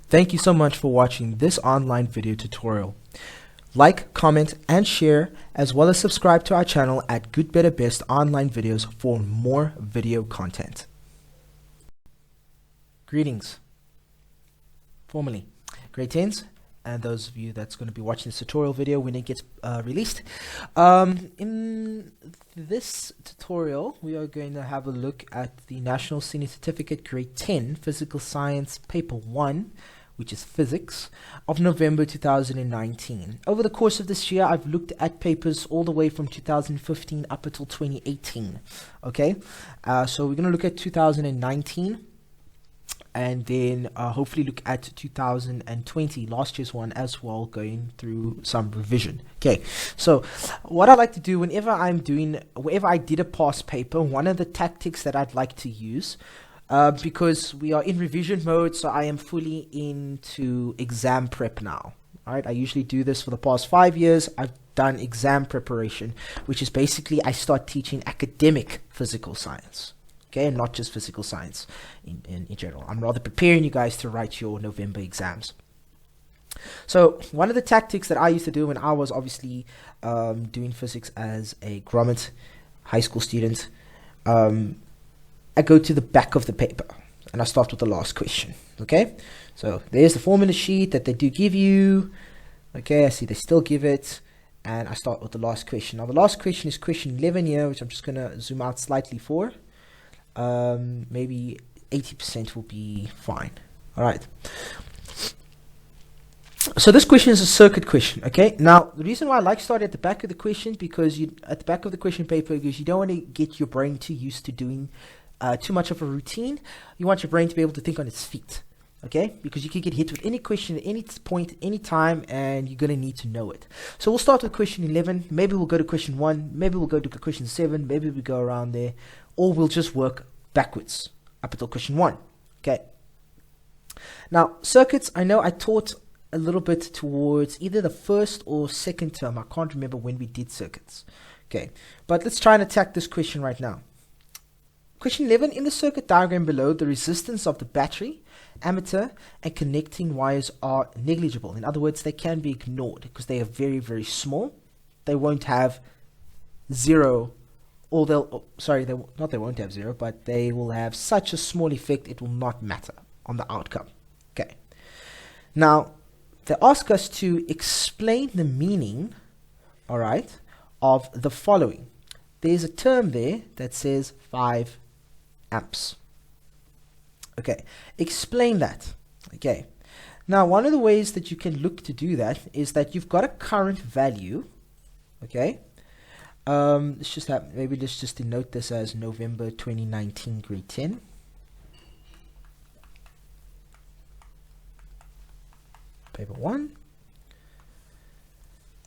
Thank you so much for watching this online video tutorial. Like, comment, and share, as well as subscribe to our channel at Good Better Best Online Videos for more video content. Greetings. Formally, grade 10s, and those of you that's going to be watching this tutorial video when it gets released. In this tutorial, we are going to have a look at the National Senior Certificate Grade 10 Physical Science Paper 1, which is Physics, of November 2019. Over the course of this year, I've looked at papers all the way from 2015 up until 2018. Okay, so we're going to look at 2019. And then hopefully look at 2020, last year's one as well, going through some revision. Okay, so what I like to do whenever I did a past paper, one of the tactics that I'd like to use, because we are in revision mode, so I am fully into exam prep now. All right, I usually do this for the past 5 years. I've done exam preparation, which is basically I start teaching academic physical science. Okay, and not just physical science in general. I'm rather preparing you guys to write your November exams. So one of the tactics that I used to do when I was obviously doing physics as a grommet high school student, I go to the back of the paper and I start with the last question. Okay, so there's the formula sheet that they do give you. Okay, I see they still give it, and I start with the last question. Now the last question is question 11 here, which I'm just going to zoom out slightly for. Maybe 80% will be fine. All right. So this question is a circuit question. Okay. Now the reason why I like starting at the back of the question, because at the back of the question paper, because you don't want to get your brain too used to doing too much of a routine. You want your brain to be able to think on its feet. Okay, because you can get hit with any question at any point, any time, and you're going to need to know it. So we'll start with question 11. Maybe we'll go to question 1. Maybe we'll go to question 7. Maybe we go around there. Or we'll just work backwards up until question 1. Okay. Now, circuits, I know I taught a little bit towards either the first or second term. I can't remember when we did circuits. Okay, but let's try and attack this question right now. Question 11, in the circuit diagram below, the resistance of the battery, ammeter, and connecting wires are negligible. In other words, they can be ignored because they are very, very small. They won't have zero, or they won't have zero, but they will have such a small effect it will not matter on the outcome. Okay. Now, they ask us to explain the meaning, all right, of the following. There's a term there that says 5 amps. Okay, explain that. Okay, now one of the ways that you can look to do that is that you've got a current value. Okay, let's just denote this as November 2019 grade 10. Paper 1,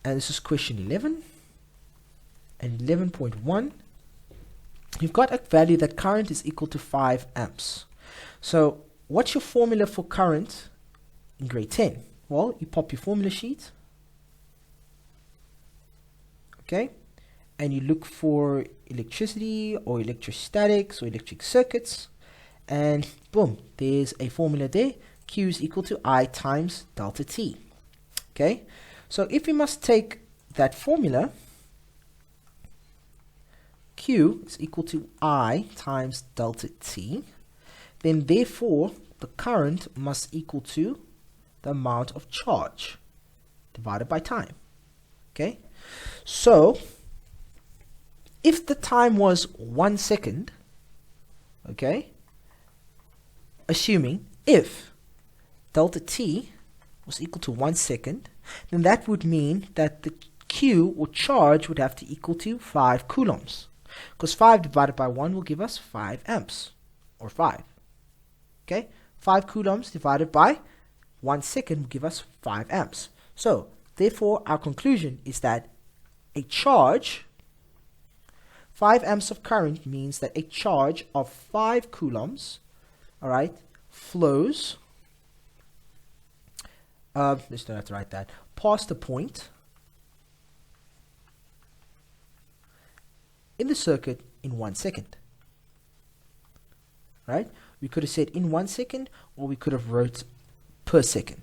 and this is question 11 and 11.1. You've got a value that current is equal to 5 amps. So what's your formula for current in grade 10? Well, you pop your formula sheet, okay, and you look for electricity or electrostatics or electric circuits, and boom, there's a formula there. Q is equal to I times delta T. Okay, so if we must take that formula, Q is equal to I times delta T, then therefore the current must equal to the amount of charge divided by time. Okay, so if the time was 1 second, okay, assuming if delta T was equal to 1 second, then that would mean that the Q or charge would have to equal to 5 coulombs. Because 5 divided by 1 will give us 5 amps, or 5. Okay, 5 coulombs divided by 1 second will give us 5 amps. So, therefore, our conclusion is that a charge, 5 amps of current means that a charge of 5 coulombs, all right, flows, let's don't have to write that, past the point in the circuit in 1 second. Right? We could have said in 1 second, or we could have wrote per second.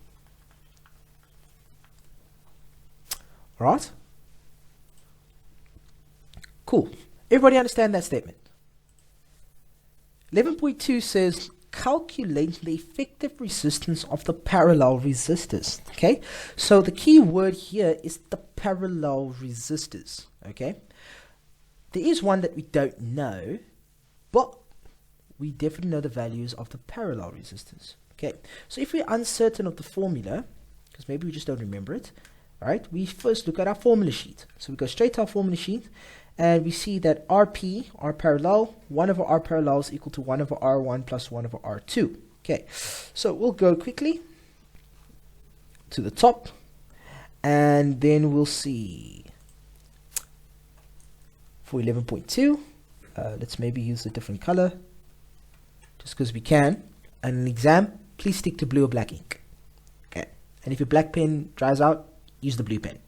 Alright? Cool. Everybody understand that statement? 11.2 says calculate the effective resistance of the parallel resistors. Okay, so the key word here is the parallel resistors. Okay, there is one that we don't know, but we definitely know the values of the parallel resistors. Okay, so if we're uncertain of the formula, because maybe we just don't remember it, right, we first look at our formula sheet. So we go straight to our formula sheet, and we see that RP, R parallel, 1 over R parallel is equal to 1 over R1 plus 1 over R2. Okay, so we'll go quickly to the top, and then we'll see for 11.2, let's maybe use a different color, just because we can. And in an exam, please stick to blue or black ink. Okay, and if your black pen dries out, use the blue pen.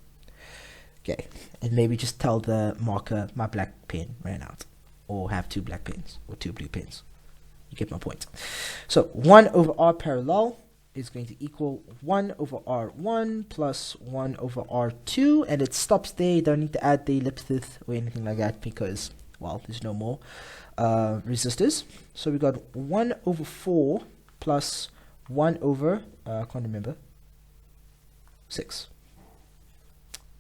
Okay, and maybe just tell the marker my black pen ran out, or have 2 black pens or 2 blue pens. You get my point. So 1 over R parallel is going to equal 1 over R1 plus 1 over R2, and it stops there. You don't need to add the ellipsis or anything like that because, well, there's no more resistors. So we got 1 over 4 plus 1 over, I can't remember, 6.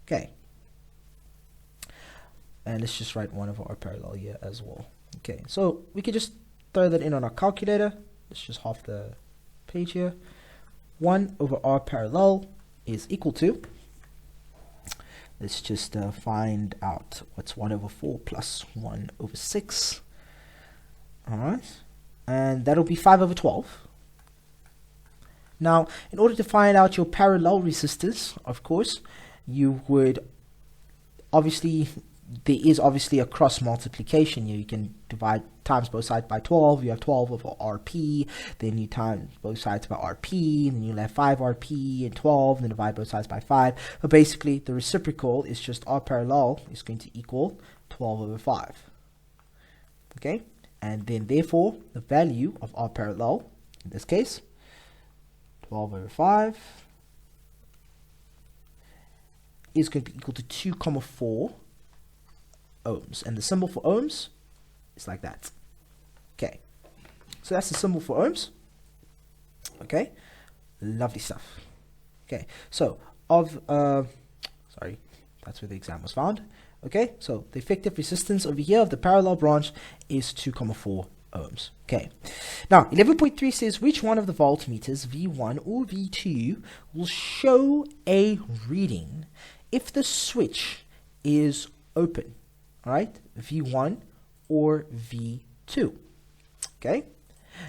Okay. And let's just write 1 over R parallel here as well. Okay, so we could just throw that in on our calculator. Let's just half the page here. 1 over R parallel is equal to, let's just find out what's 1 over 4 plus 1 over 6. Alright, and that'll be 5 over 12. Now, in order to find out your parallel resistors, of course, you would obviously, there is obviously a cross multiplication here. You can divide times both sides by 12. You have 12 over RP, then you times both sides by RP, and then you'll have 5 RP and 12, and then divide both sides by 5. But basically, the reciprocal is just R parallel is going to equal 12 over 5. Okay, and then therefore, the value of R parallel, in this case, 12 over 5, is going to be equal to 2,4 ohms, and the symbol for ohms is like that. Okay, so that's the symbol for ohms. Okay, lovely stuff. Okay, so of sorry, that's where the exam was found. Okay, so the effective resistance over here of the parallel branch is 2,4 ohms. Okay, now 11.3 says which one of the voltmeters, V1 or V2, will show a reading if the switch is open. Alright, V1 or V2. Okay,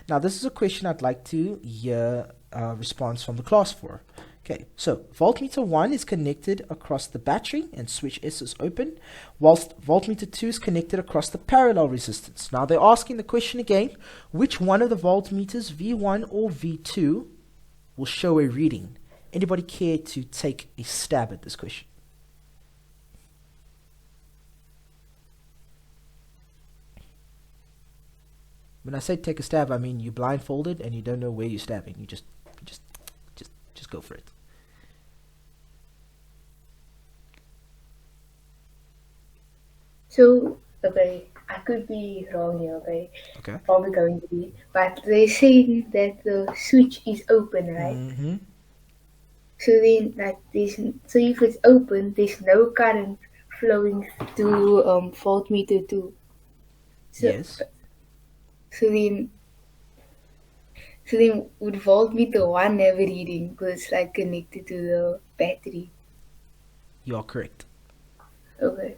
now this is a question I'd like to hear a response from the class for. Okay, so voltmeter 1 is connected across the battery and switch S is open, whilst voltmeter 2 is connected across the parallel resistance. Now they're asking the question again, which one of the voltmeters, V1 or V2, will show a reading? Anybody care to take a stab at this question? When I say take a stab, I mean you're blindfolded and you don't know where you're stabbing. You just go for it. So, okay, I could be wrong here, okay? Okay. Probably going to be. But they say that the switch is open, right? Mm-hmm. So then, like this, so if it's open, there's no current flowing to voltmeter 2. So, Yes. So then would voltmeter 1 have a reading because it's like connected to the battery? You are correct. Okay.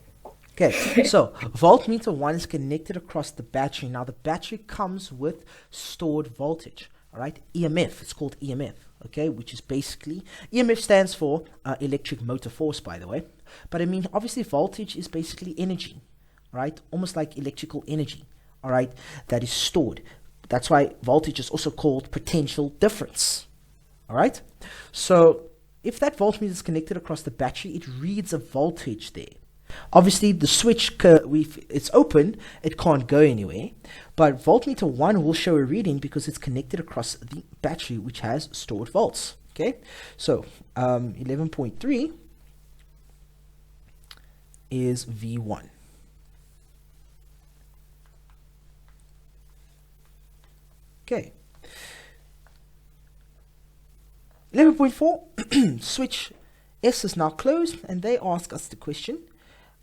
Okay, so voltmeter 1 is connected across the battery. Now the battery comes with stored voltage, all right? EMF, it's called EMF, okay? Which is basically, EMF stands for electric motor force, by the way. But I mean, obviously voltage is basically energy, right? Almost like electrical energy, all right? That is stored. That's why voltage is also called potential difference, all right? So if that voltmeter is connected across the battery, it reads a voltage there. Obviously, the switch, it's open, it can't go anywhere. But voltmeter 1 will show a reading because it's connected across the battery, which has stored volts. Okay, so 11.3 is V1. Okay. 11.4, switch S is now closed, and they ask us the question,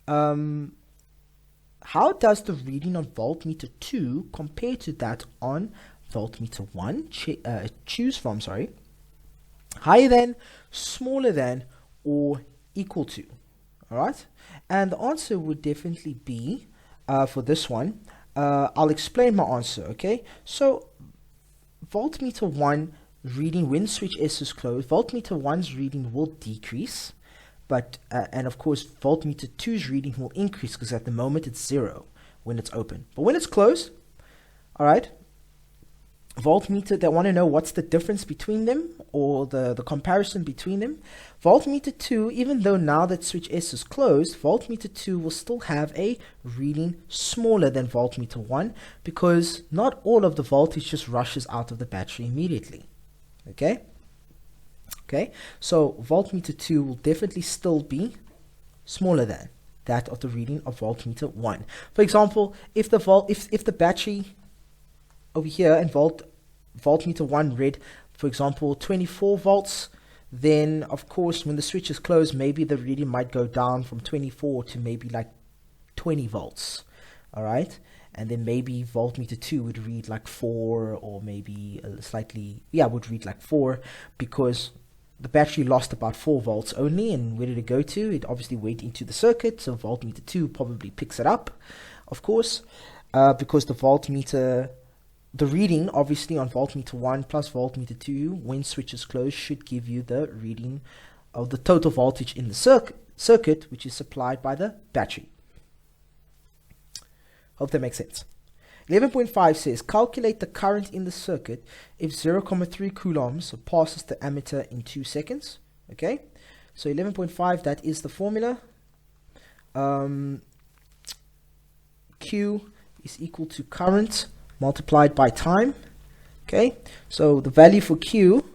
how does the reading on voltmeter 2 compare to that on voltmeter 1? Choose from, higher than, smaller than, or equal to. Alright? And the answer would definitely be, for this one, I'll explain my answer, okay? So, voltmeter 1 reading, when switch S is closed, voltmeter 1's reading will decrease, but and of course voltmeter 2's reading will increase because at the moment it's 0 when it's open. But when it's closed, all right, voltmeter, they want to know what's the difference between them, or the comparison between them. Voltmeter 2, even though now that switch S is closed, voltmeter 2 will still have a reading smaller than voltmeter 1 because not all of the voltage just rushes out of the battery immediately. Okay? Okay, so voltmeter 2 will definitely still be smaller than that of the reading of voltmeter 1. For example, if the battery over here and voltmeter 1 read, for example, 24 volts, then of course when the switch is closed, maybe the reading might go down from 24 to maybe like 20 volts. All right, and then maybe voltmeter 2 would read like 4, or maybe would read like 4, because the battery lost about 4 volts only. And where did it go to? It obviously went into the circuit, so voltmeter 2 probably picks it up, of course, because the reading obviously on voltmeter 1 plus voltmeter 2 when switch is closed should give you the reading of the total voltage in the circuit, which is supplied by the battery. Hope that makes sense. 11.5 says, calculate the current in the circuit if 0.3 coulombs passes the ammeter in 2 seconds. Okay, so 11.5, that is the formula. Q is equal to current multiplied by time. Okay, so the value for Q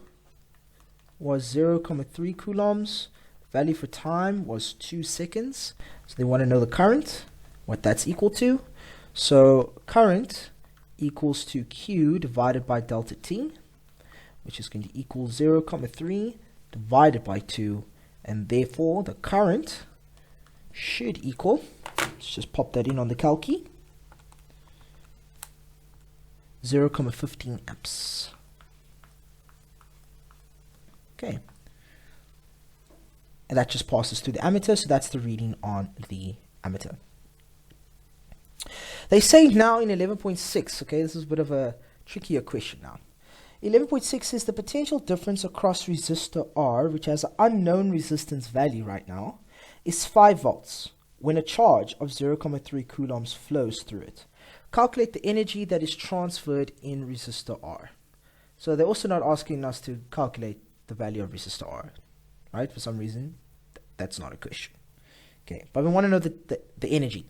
was 0.3 coulombs. Value for time was 2 seconds. So they want to know the current, what that's equal to. So current equals to Q divided by delta T, which is going to equal 0.3 divided by 2, and therefore the current should equal, let's just pop that in on the calci, 0.15 amps. Okay, and that just passes through the ammeter, so that's the reading on the ammeter. They say now in 11.6, okay, this is a bit of a trickier question now. 11.6 says the potential difference across resistor R, which has an unknown resistance value right now, is 5 volts when a charge of 0.3 coulombs flows through it. Calculate the energy that is transferred in resistor R. So they're also not asking us to calculate the value of resistor R, right? For some reason, that's not a question. Okay, but we want to know the energy.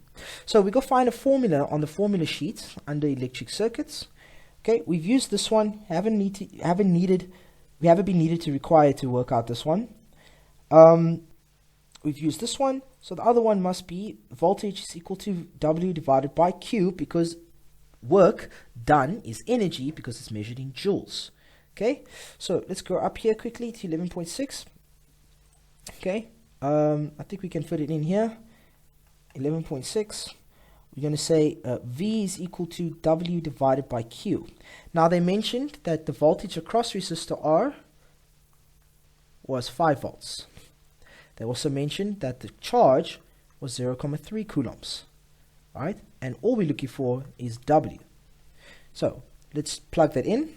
So we go find a formula on the formula sheet under electric circuits. Okay, we've used this one. We haven't been needed to require to work out this one. We've used this one. So the other one must be voltage is equal to W divided by Q, because work done is energy because it's measured in joules. Okay, so let's go up here quickly to 11.6. Okay, I think we can fit it in here. 11.6, we're going to say V is equal to W divided by Q. Now they mentioned that the voltage across resistor R was 5 volts. They also mentioned that the charge was 0.3 coulombs. Alright, and all we're looking for is W. So let's plug that in.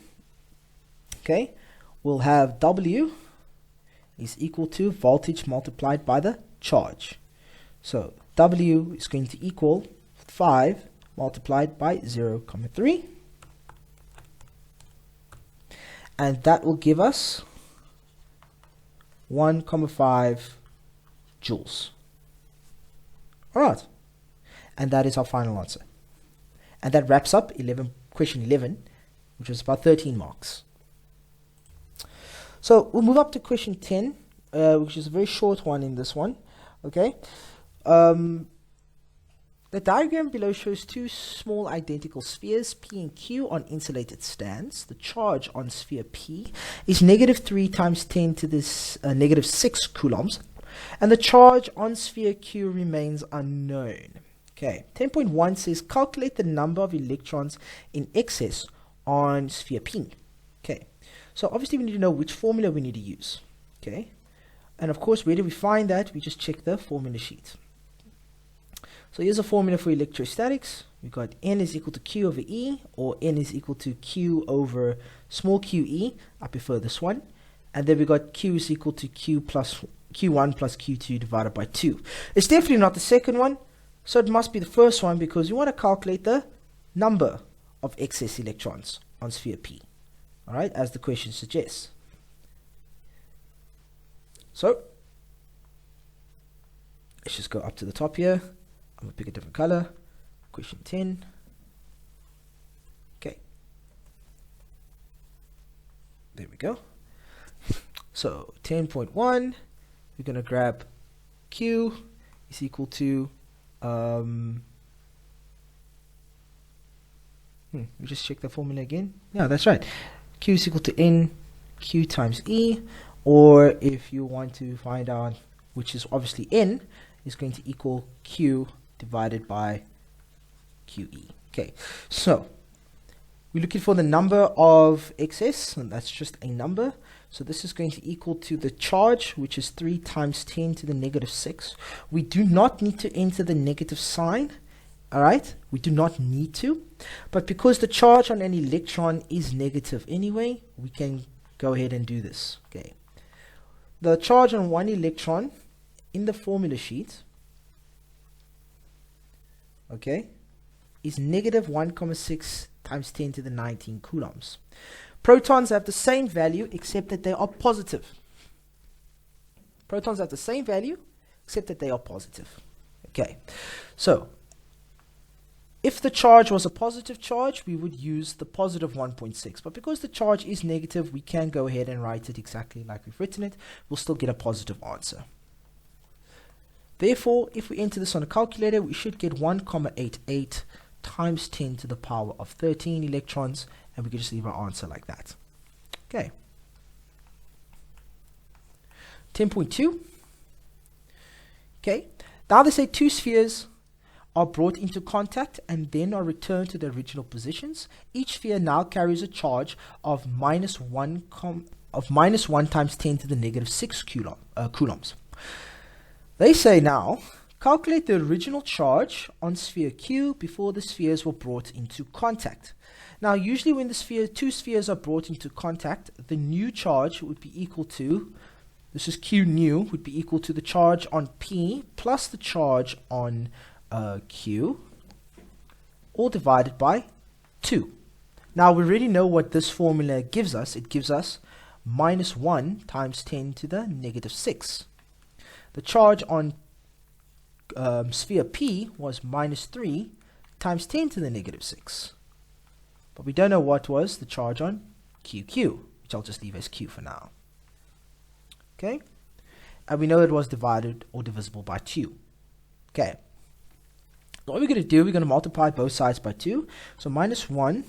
Okay, we'll have W is equal to voltage multiplied by the charge. So W is going to equal 5 multiplied by 0.3, and that will give us 1.5 joules. Alright, and that is our final answer. And that wraps up question 11, which was about 13 marks. So we'll move up to question 10, which is a very short one in this one. Okay. The diagram below shows two small identical spheres, P and Q, on insulated stands. The charge on sphere P is -3 times 10 to this -6 coulombs, and the charge on sphere Q remains unknown. Okay, 10.1 says calculate the number of electrons in excess on sphere P. Okay, so obviously we need to know which formula we need to use. Okay, and of course, where do we find that? We just check the formula sheet. So here's a formula for electrostatics. We've got N is equal to Q over E, or N is equal to Q over small QE. I prefer this one. And then we got Q is equal to Q1 plus Q2 divided by 2. It's definitely not the second one, so it must be the first one, because you want to calculate the number of excess electrons on sphere P. Alright, as the question suggests. So, let's just go up to the top here. I'm going to pick a different color. Question 10. Okay. There we go. So 10.1, we're going to grab Q is equal to, we just check the formula again. Yeah, that's right. Q is equal to N, Q times E, or if you want to find out, which is obviously N, is going to equal Q divided by QE. Okay, so we're looking for the number of excess, and that's just a number. So this is going to equal to the charge, which is 3 times 10 to the -6. We do not need to enter the negative sign. Alright, we do not need to, but because the charge on an electron is negative anyway, we can go ahead and do this. Okay, the charge on one electron in the formula sheet, okay, is -1,6 times 10 to the 19 coulombs. Protons have the same value except that they are positive. Protons have the same value except that they are positive. Okay, so if the charge was a positive charge, we would use the positive 1.6. But because the charge is negative, we can go ahead and write it exactly like we've written it. We'll still get a positive answer. Therefore, if we enter this on a calculator, we should get 1,88 times 10 to the power of 13 electrons, and we can just leave our answer like that. Okay. 10.2. Okay. Now they say two spheres are brought into contact and then are returned to their original positions. Each sphere now carries a charge of -1 times 10 to the -6 coulombs. They say now, calculate the original charge on sphere Q before the spheres were brought into contact. Now, usually when two spheres are brought into contact, the new charge would be equal to, this is Q new, would be equal to the charge on P plus the charge on Q, all divided by 2. Now, we already know what this formula gives us. It gives us -1 times 10 to the -6. The charge on sphere P was -3 times 10 to the -6. But we don't know what was the charge on QQ, which I'll just leave as Q for now. Okay? And we know it was divided or divisible by 2. Okay. So what we're going to do, we're going to multiply both sides by 2. So -1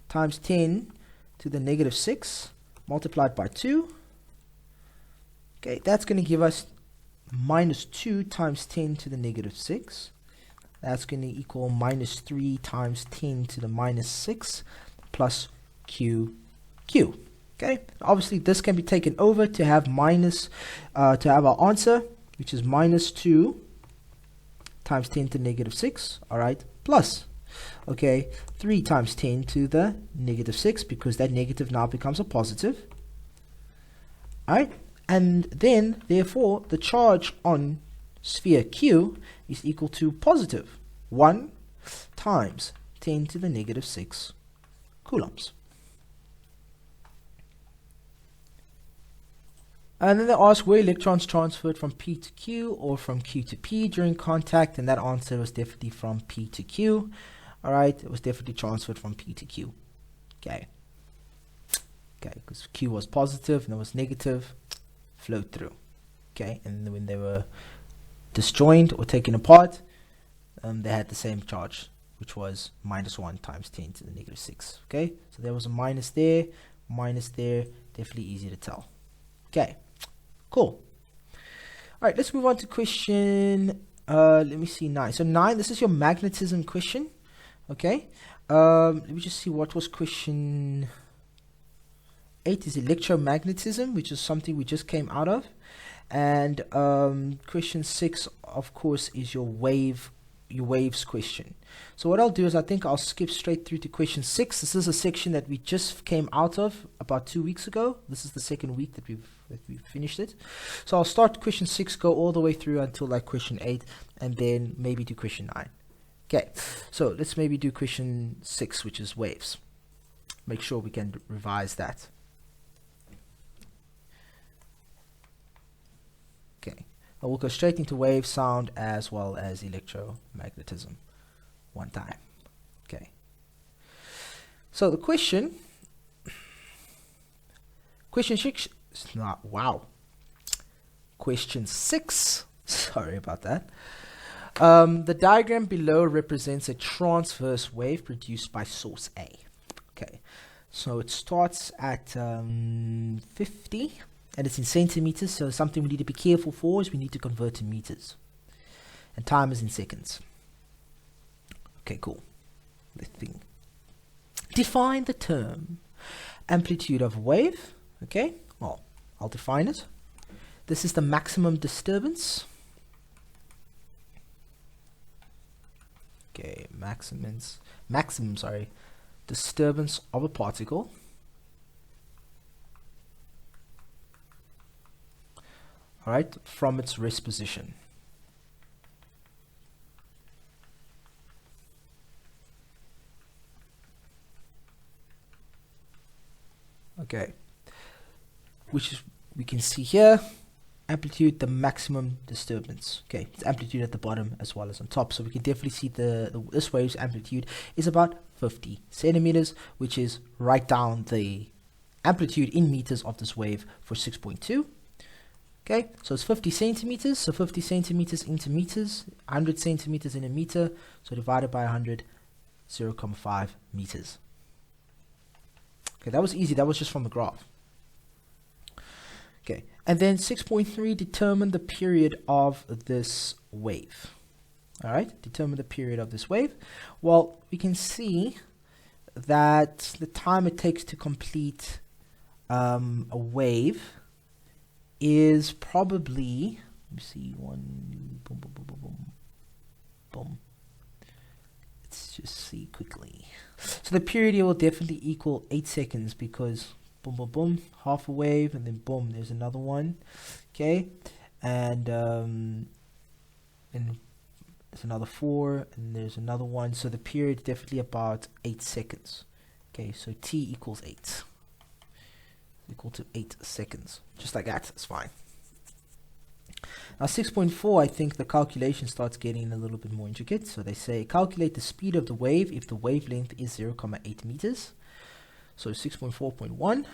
times 10 to the -6 multiplied by 2. Okay, that's going to give us -2 times 10 to the -6. That's going to equal -3 times 10 to the -6 plus QQ. Okay, obviously this can be taken over to have to have our answer, which is -2 times 10 to the -6. All right, plus, okay, 3 times 10 to the -6, because that negative now becomes a positive. All right. And then, therefore, the charge on sphere Q is equal to positive 1 times 10 to the -6 coulombs. And then they ask, were electrons transferred from P to Q or from Q to P during contact? And that answer was definitely from P to Q. All right, it was definitely transferred from P to Q. Okay. Okay, because Q was positive and it was negative, flowed through. Okay, and when they were disjoined or taken apart, they had the same charge, which was -1 times 10 to the -6. Okay, so there was a minus there, definitely easy to tell. Okay, cool. All right, let's move on to question, let me see, 9. So 9, this is your magnetism question. Okay, let me just see, what was question 8 is electromagnetism, which is something we just came out of. And question 6, of course, is your waves question. So what I'll do is I think I'll skip straight through to question 6. This is a section that we just came out of about 2 weeks ago. This is the second week that we've finished it. So I'll start question 6, go all the way through until like question 8, and then maybe do question 9. Okay, so let's maybe do question 6, which is waves. Make sure we can revise that. Okay, I will go straight into wave sound as well as electromagnetism one time. Okay, so the question 6, question 6, sorry about that. The diagram below represents a transverse wave produced by source A. Okay, so it starts at 50, and it's in centimeters, so something we need to be careful for is we need to convert to meters. And time is in seconds. Okay, cool. Let's think. Define the term amplitude of wave. Okay, well, I'll define it. This is the maximum disturbance. Okay, maximum disturbance of a particle. All right, from its rest position. Okay, which is, we can see here, amplitude, the maximum disturbance. Okay, it's amplitude at the bottom as well as on top, so we can definitely see this wave's amplitude is about 50 centimeters, which is right down the amplitude in meters of this wave for 6.2. Okay, so it's 50 centimeters, so 50 centimeters into meters, 100 centimeters in a meter, so divided by 100, 0.5 meters. Okay, that was easy, that was just from the graph. Okay, and then 6.3, determine the period of this wave. All right, determine the period of this wave. Well, we can see that the time it takes to complete a wave is probably, let me see, boom. Let's just see quickly. So the period here will definitely equal 8 seconds because boom, half a wave, and then boom, there's another one. Okay, and there's another 4, and there's another one. So the period is definitely about 8 seconds. Okay, so t equals 8. Equal to 8 seconds. Just like that, it's fine. Now 6.4, I think the calculation starts getting a little bit more intricate. So they say calculate the speed of the wave if the wavelength is 0.8 meters. So 6.4.1.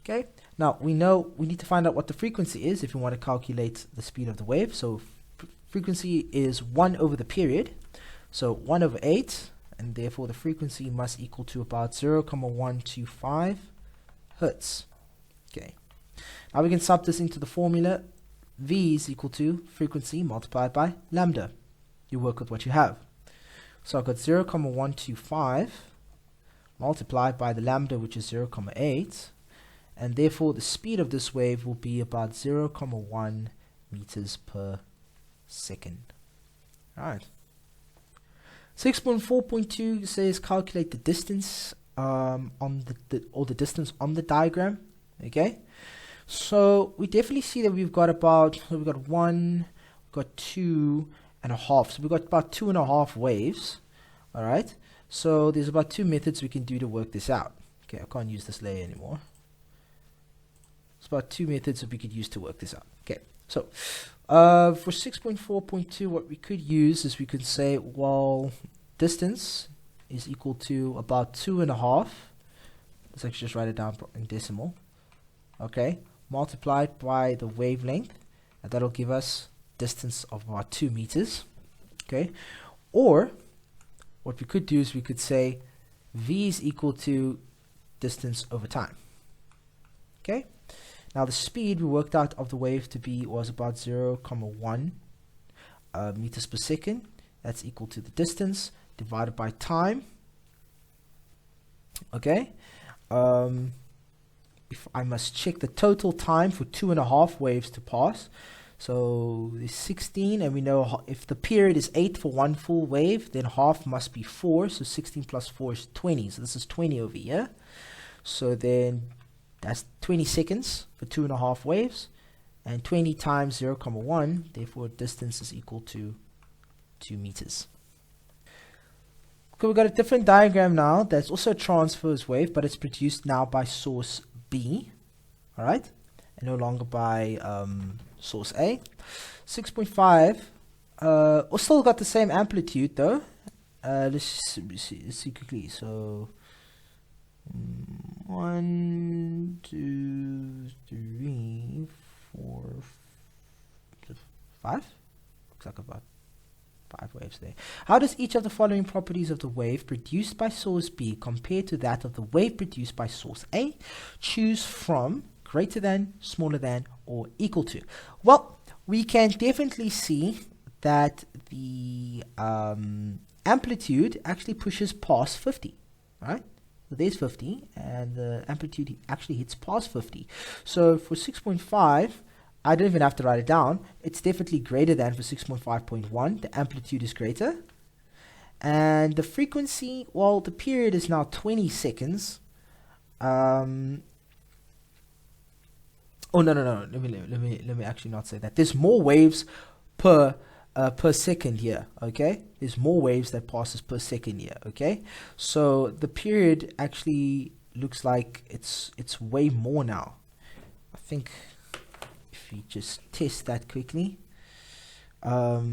Okay, now we know we need to find out what the frequency is if we want to calculate the speed of the wave. So frequency is 1 over the period. So 1 over 8. And therefore the frequency must equal to about 0.125 hertz. Okay, now we can sub this into the formula. V is equal to frequency multiplied by lambda. You work with what you have. So I've got 0.125 multiplied by the lambda, which is 0.8, and therefore the speed of this wave will be about 0.1 meters per second. All right. 6.4.2 says calculate the distance on the distance on the diagram. Okay, so we definitely see that we've got about, we've got 1, we've got 2.5, so we've got about 2.5 waves. All right, so there's about 2 methods we can do to work this out. Okay, I can't use this layer anymore. It's about two methods that we could use to work this out. Okay, so for 6.4.2, what we could use is we could say, well, distance is equal to about 2.5. Let's actually just write it down in decimal. Okay, multiplied by the wavelength, and that'll give us distance of about 2 meters. Okay, or what we could do is we could say v is equal to distance over time. Okay, now the speed we worked out of the wave to be was about 0.1 meters per second. That's equal to the distance divided by time. Okay, if I must check the total time for 2.5 waves to pass, so it's 16, and we know if the period is 8 for one full wave, then half must be 4, so 16 plus 4 is 20, so this is 20 over here. So then that's 20 seconds for 2.5 waves, and 20 times 0.1, therefore distance is equal to 2 meters. Okay, we've got a different diagram now that's also a transverse wave, but it's produced now by source B, all right, and no longer by source A. 6.5, we still got the same amplitude though. Let's see quickly. So 1, 2, 3, 4, 5. Looks like about 5 waves there. How does each of the following properties of the wave produced by source B compare to that of the wave produced by source A? Choose from greater than, smaller than, or equal to. Well, we can definitely see that the amplitude actually pushes past 50, right? So there's 50, and the amplitude actually hits past 50. So for 6.5, I don't even have to write it down. It's definitely greater than for 6.5.1. The amplitude is greater. And the frequency, well, the period is now 20 seconds. Oh, no. Let me actually not say that. There's more waves per second here, okay? There's more waves that passes per second here, okay? So the period actually looks like it's way more now. I think if we just test that quickly, by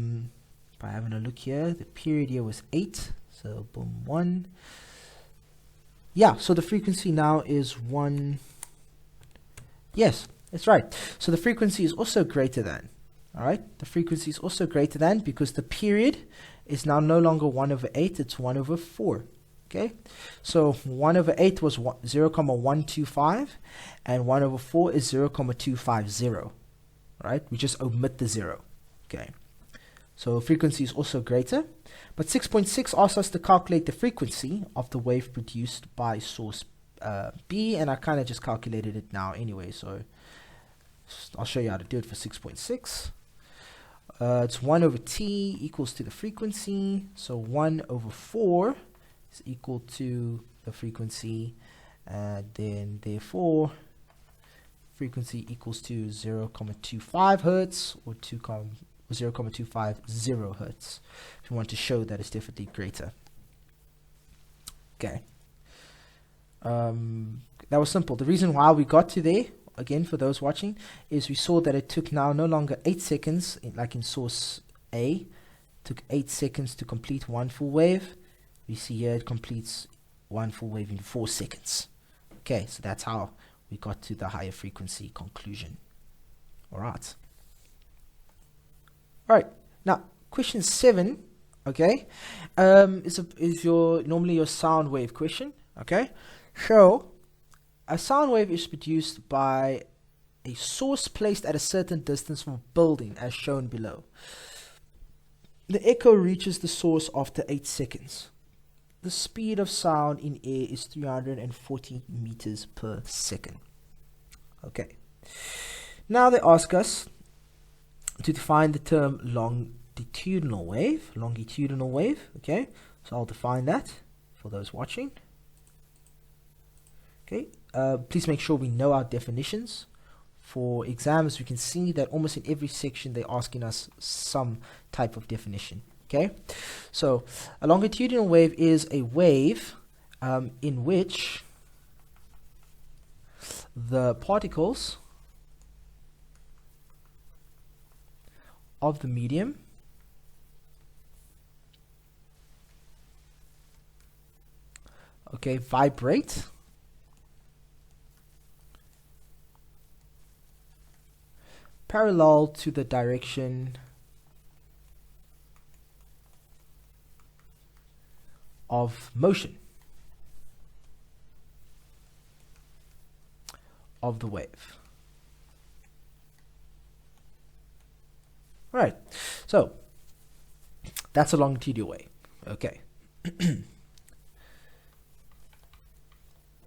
having a look here, the period here was 8, so boom, 1. Yeah, so the frequency now is 1. Yes, that's right. So the frequency is also greater than. All right, the frequency is also greater than, because the period is now no longer 1 over 8, it's 1 over 4. Okay, so 1 over 8 was 0.125, and 1 over 4 is 0.250. Right, we just omit the 0. Okay, so frequency is also greater. But 6.6 asks us to calculate the frequency of the wave produced by source B, and I kind of just calculated it now anyway, so I'll show you how to do it for 6.6. It's 1 over t equals to the frequency, so 1 over 4 is equal to the frequency, and then therefore frequency equals to 0.25 hertz or 0.250 hertz if you want to show that it's definitely greater. Okay, that was simple. The reason why we got to there, again for those watching, is we saw that it took now no longer 8 seconds like in source A. It took 8 seconds to complete one full wave. We see here it completes one full wave in 4 seconds. Okay, so that's how we got to the higher frequency conclusion. Alright, now question 7, okay, is normally your sound wave question. Okay, so a sound wave is produced by a source placed at a certain distance from a building, as shown below. The echo reaches the source after 8 seconds. The speed of sound in air is 340 meters per second. Okay. Now they ask us to define the term longitudinal wave. Longitudinal wave, okay. So I'll define that for those watching. Okay. Please make sure we know our definitions. For exams, we can see that almost in every section they're asking us some type of definition. Okay, so a longitudinal wave is a wave in which the particles of the medium vibrate parallel to the direction of motion of the wave. Right, so that's a longitudinal wave. Okay.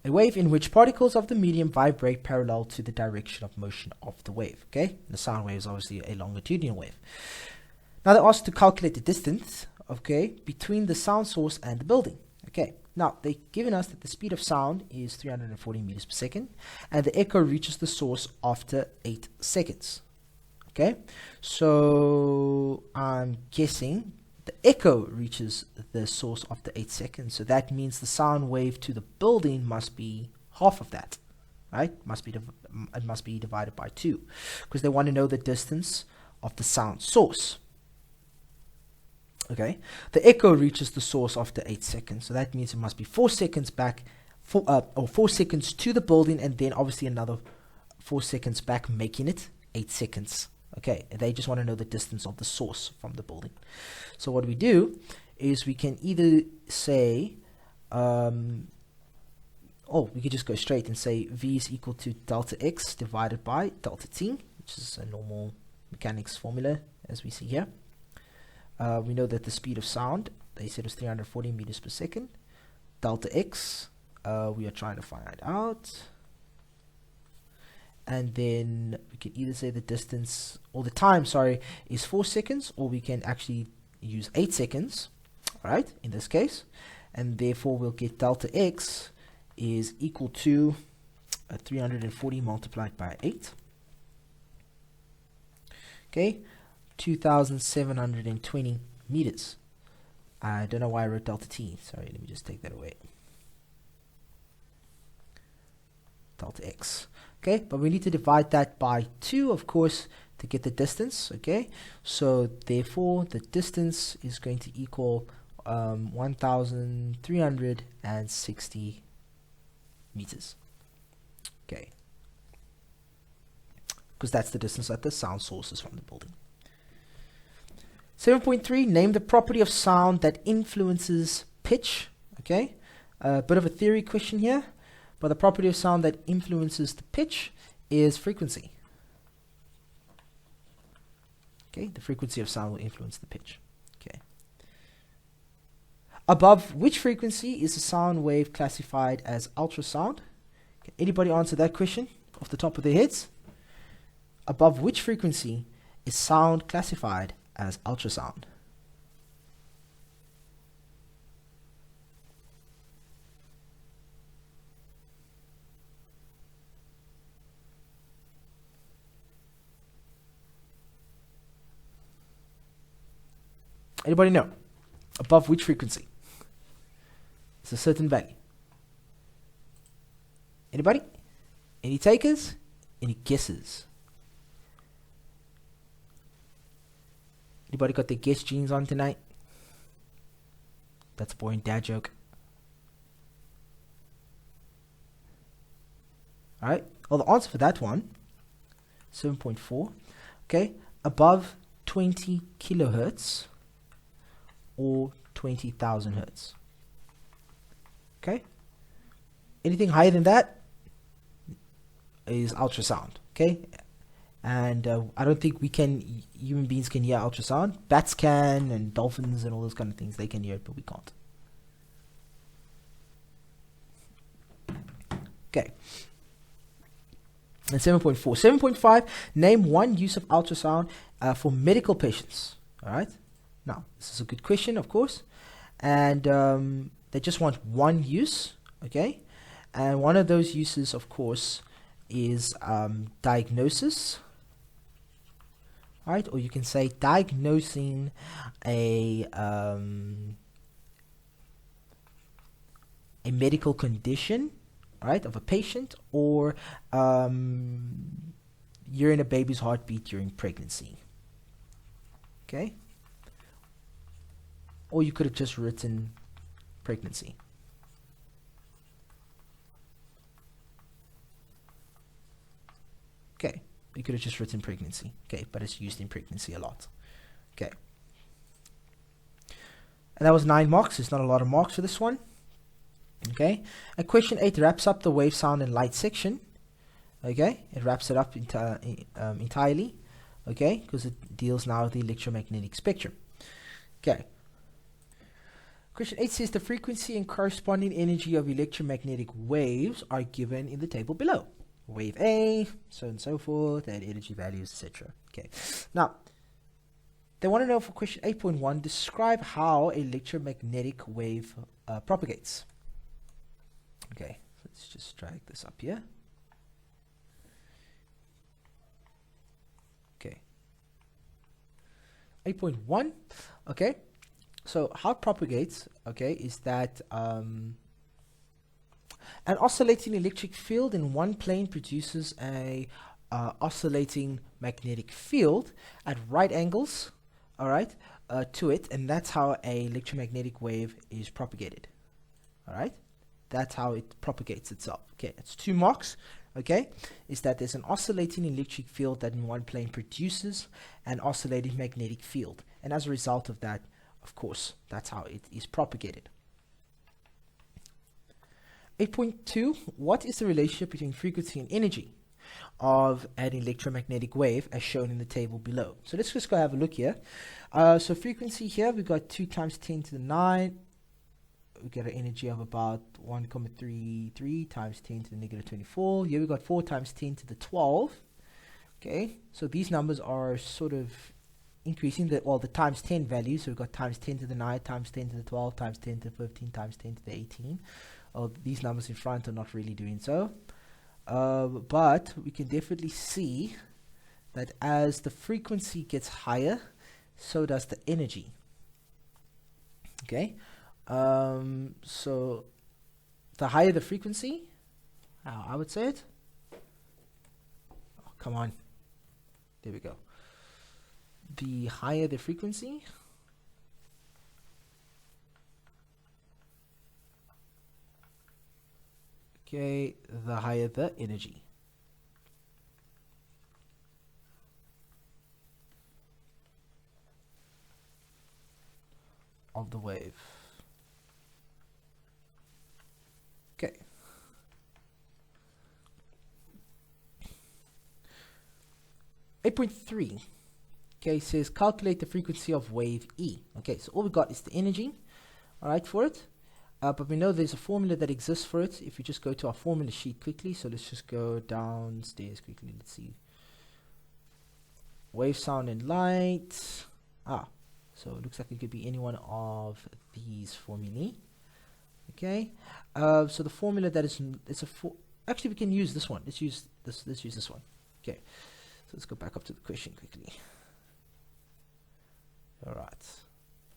A wave in which particles of the medium vibrate parallel to the direction of motion of the wave. Okay, the sound wave is obviously a longitudinal wave. Now they're asked to calculate the distance, between the sound source and the building. Okay, now they've given us that the speed of sound is 340 meters per second, and the echo reaches the source after 8 seconds. Okay, so I'm guessing the echo reaches the source after 8 seconds, so that means the sound wave to the building must be half of that, right? It must be divided by 2, because they want to know the distance of the sound source. Okay, the echo reaches the source after 8 seconds, so that means it must be 4 seconds back, 4 seconds to the building, and then obviously another 4 seconds back, making it 8 seconds. Okay, they just want to know the distance of the source from the building. So what we do is we can either say, we could just go straight and say V is equal to delta X divided by delta T, which is a normal mechanics formula as we see here. We know that the speed of sound, they said, was 340 meters per second. Delta X, we are trying to find out. And then we can either say the distance, or the time, is 4 seconds, or we can actually use 8 seconds, right, in this case. And therefore we'll get delta X is equal to 340 multiplied by 8. Okay, 2,720 meters. I don't know why I wrote delta T. Sorry, let me just take that away. Delta X. Okay, but we need to divide that by 2, of course, to get the distance. Okay, so therefore the distance is going to equal 1,360 meters. Okay, because that's the distance that the sound source is from the building. 7.3, name the property of sound that influences pitch. Okay, a bit of a theory question here. But the property of sound that influences the pitch is frequency. Okay, the frequency of sound will influence the pitch. Okay. Above which frequency is a sound wave classified as ultrasound? Can anybody answer that question off the top of their heads? Above which frequency is sound classified as ultrasound? Anybody know? Above which frequency? It's a certain value. Anybody? Any takers? Any guesses? Anybody got their guess jeans on tonight? That's a boring dad joke. Alright, well, the answer for that one, 7.4, okay, above 20 kilohertz or 20,000 hertz. Okay, anything higher than that is ultrasound. Okay, and I don't think human beings can hear ultrasound. Bats can, and dolphins and all those kind of things, they can hear it, but we can't. Okay, and 7.4. 7.5, name one use of ultrasound for medical patients. Alright, now this is a good question, of course, and they just want one use. Okay, and one of those uses, of course, is diagnosis. Alright, or you can say diagnosing a medical condition, right, of a patient, or you're in a baby's heartbeat during pregnancy. Okay, or you could have just written pregnancy. Okay, you could have just written pregnancy. Okay, but it's used in pregnancy a lot. Okay, and that was 9 marks. There's not a lot of marks for this one. Okay, and question 8 wraps up the wave, sound, and light section. Okay, it wraps it up entirely. Okay, because it deals now with the electromagnetic spectrum. Okay. Question 8 says the frequency and corresponding energy of electromagnetic waves are given in the table below. Wave A, so on and so forth, and energy values, etc. Okay. Now, they want to know for question 8.1, describe how electromagnetic wave propagates. Okay, let's just drag this up here. Okay. 8.1, okay. So how it propagates, okay, is that an oscillating electric field in one plane produces a oscillating magnetic field at right angles, all right, to it, and that's how a electromagnetic wave is propagated. All right, that's how it propagates itself. Okay, it's 2 marks. Okay, is that there's an oscillating electric field that in one plane produces an oscillating magnetic field, and as a result of that, of course, that's how it is propagated. 8.2, what is the relationship between frequency and energy of an electromagnetic wave as shown in the table below? So let's just go have a look here. So frequency here, we've got 2 times 10 to the 9. We get an energy of about 1.33 times 10 to the negative 24. Here we got 4 times 10 to the 12. Okay, so these numbers are sort of increasing the times 10 values. So we've got times 10 to the 9, times 10 to the 12, times 10 to the 15, times 10 to the 18. These numbers in front are not really doing so. But we can definitely see that as the frequency gets higher, so does the energy. Okay, so the higher the frequency, how I would say it. Oh, come on. There we go. The higher the frequency, okay, the higher the energy. Of the wave. Okay. Eight point 3. Okay, says calculate the frequency of wave E. Okay, so all we got is the energy, all right, for it. But we know there's a formula that exists for it. If we just go to our formula sheet quickly, so let's just go downstairs quickly. Let's see. Wave, sound, and light. So it looks like it could be any one of these formulae. Okay, so the formula that is actually we can use this one. Let's use this one. Okay, so let's go back up to the question quickly. All right,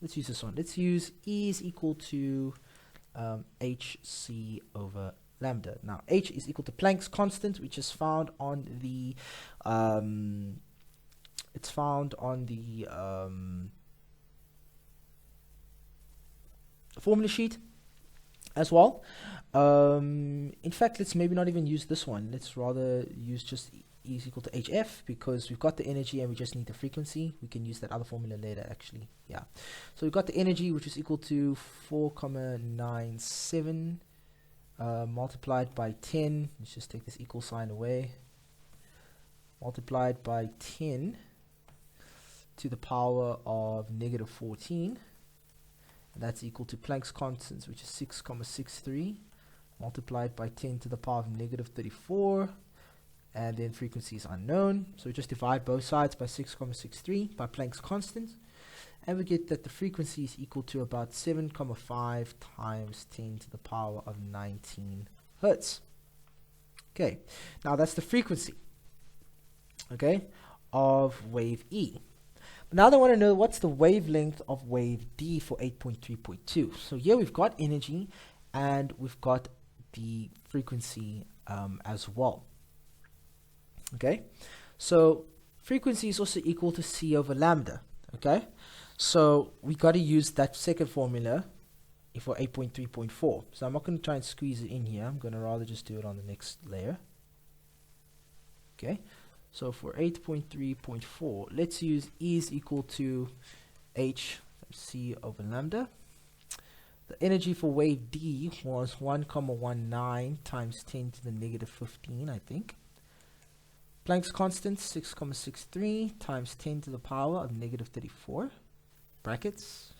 let's use this one. Let's use E is equal to hc over lambda. Now h is equal to Planck's constant, which is found on the formula sheet as well. In fact, let's maybe not even use this one. Let's rather use just E is equal to hf, because we've got the energy and we just need the frequency. We can use that other formula later, actually. Yeah. So we've got the energy, which is equal to 4,97 multiplied by 10. Let's just take this equal sign away. Multiplied by 10 to the power of negative 14. And that's equal to Planck's constant, which is 6,63 multiplied by 10 to the power of negative 34. And then frequency is unknown, so we just divide both sides by 6,63 by Planck's constant, and we get that the frequency is equal to about 7,5 times 10 to the power of 19 hertz. Okay, now that's the frequency, okay, of wave E. But now they want to know what's the wavelength of wave D for 8.3.2. So here we've got energy and we've got the frequency as well. Okay, so frequency is also equal to c over lambda. Okay, so we got to use that second formula for 8.3.4. So I'm not going to try and squeeze it in here. I'm going to rather just do it on the next layer. Okay, so for 8.3.4, let's use E is equal to hc over lambda. The energy for wave D was 1,19 times 10 to the negative 15, I think. Planck's constant, 6,63 times 10 to the power of negative 34, brackets,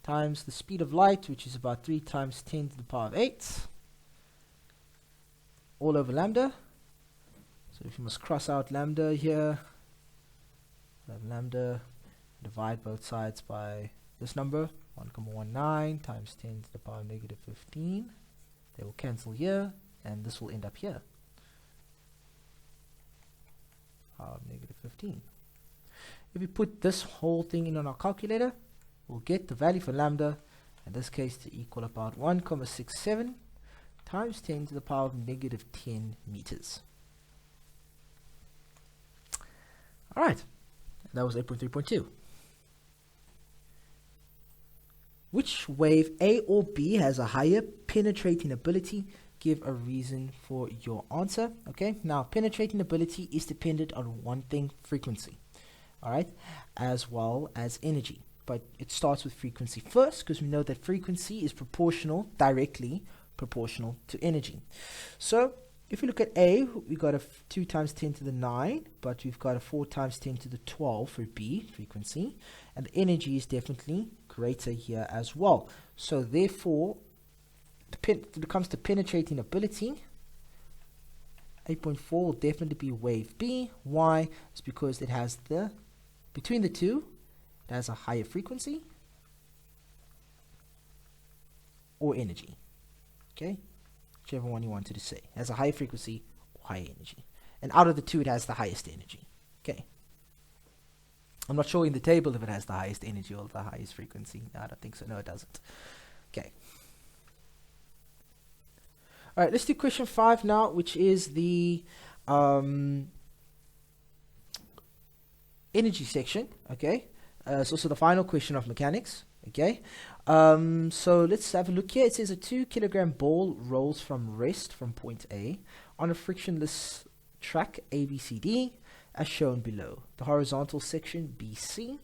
times the speed of light, which is about 3 times 10 to the power of 8, all over lambda. So if you must cross out lambda here, lambda, divide both sides by this number, 1,19 times 10 to the power of negative 15. They will cancel here, and this will end up here. Power of negative 15. If we put this whole thing in on our calculator, we'll get the value for lambda, in this case, to equal about 1,67 times 10 to the power of negative 10 meters. Alright, that was 8.3.2. Which wave, A or B, has a higher penetrating ability? Give a reason for your answer. Okay, now penetrating ability is dependent on one thing, frequency. Alright, as well as energy. But it starts with frequency first, because we know that frequency is proportional, directly proportional to energy. So if we look at A, we got a 2 times 10 to the 9, but we've got a 4 times 10 to the 12 for B, frequency, and the energy is definitely greater here as well. So therefore, when it comes to penetrating ability, 8.4 will definitely be wave B. Why? It's because it has between the two, it has a higher frequency or energy. Okay? Whichever one you wanted to say. It has a higher frequency or higher energy. And out of the two, it has the highest energy. Okay. I'm not sure in the table if it has the highest energy or the highest frequency. No, I don't think so. No, it doesn't. Okay. All right, let's do question 5 now, which is the energy section. Okay. It's also the final question of mechanics. Okay. So let's have a look here. It says a 2 kilogram ball rolls from rest from point A on a frictionless track ABCD as shown below. The horizontal section BC,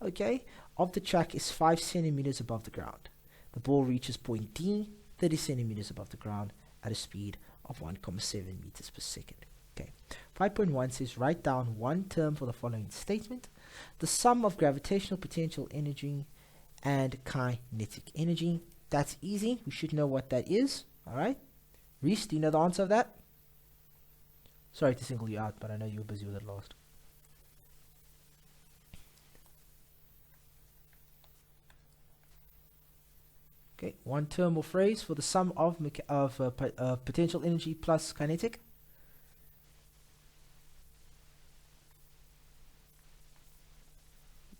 okay, of the track is 5 centimeters above the ground. The ball reaches point D 30 centimeters above the ground at a speed of 1,7 meters per second. Okay. 5.1 says write down one term for the following statement. The sum of gravitational potential energy and kinetic energy. That's easy. We should know what that is. All right. Reese, do you know the answer of that? Sorry to single you out, but I know you were busy with it last. Okay, one term or phrase for the sum of potential energy plus kinetic.